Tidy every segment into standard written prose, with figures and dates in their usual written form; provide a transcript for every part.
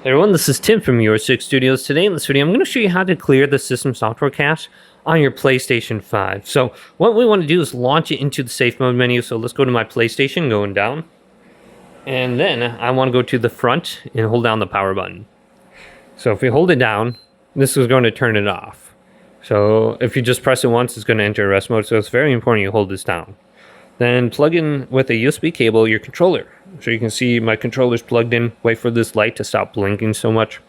Hey everyone, this is Tim from Your 6 Studios. Today in this video, I'm going to show you how to clear the system software cache on your PlayStation 5. So what we want to do is launch it into the safe mode menu. So let's go to my PlayStation, going down. And then I want to go to the front and hold down the power button. So if we hold it down, this is going to turn it off. So if you just press it once, it's going to enter rest mode. So it's very important you hold this down. Then plug in with a USB cable your controller. So you can see my controller's plugged in. Wait for this light to stop blinking so much.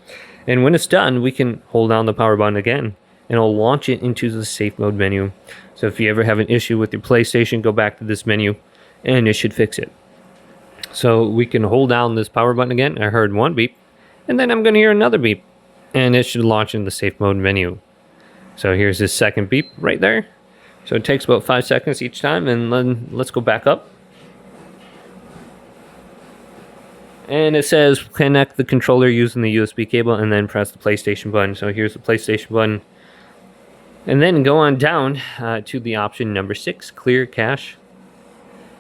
And when it's done, we can hold down the power button again, and it'll launch it into the safe mode menu. So if you ever have an issue with your PlayStation, go back to this menu, and it should fix it. So we can hold down this power button again. I heard one beep, and then I'm going to hear another beep, and it should launch in the safe mode menu. So here's this second beep right there. So it takes about 5 seconds each time, and then let's go back up. And it says connect the controller using the USB cable and then press the PlayStation button. So here's the PlayStation button. And then go on down to the option number 6, clear cache.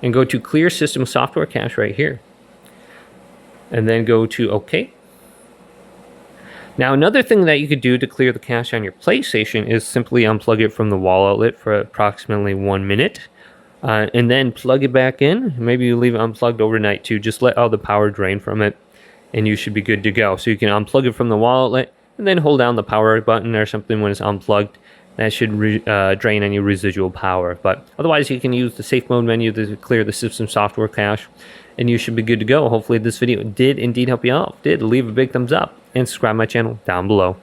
And go to clear system software cache right here. And then go to OK. Now another thing that you could do to clear the cache on your PlayStation is simply unplug it from the wall outlet for approximately 1 minute. And then plug it back in. Maybe you leave it unplugged overnight too. Just let all the power drain from it, and you should be good to go. So you can unplug it from the wall outlet, and then hold down the power button or something when it's unplugged. That should drain any residual power. But otherwise, you can use the safe mode menu to clear the system software cache, and you should be good to go. Hopefully this video did indeed help you out. If it did, leave a big thumbs up and subscribe to my channel down below.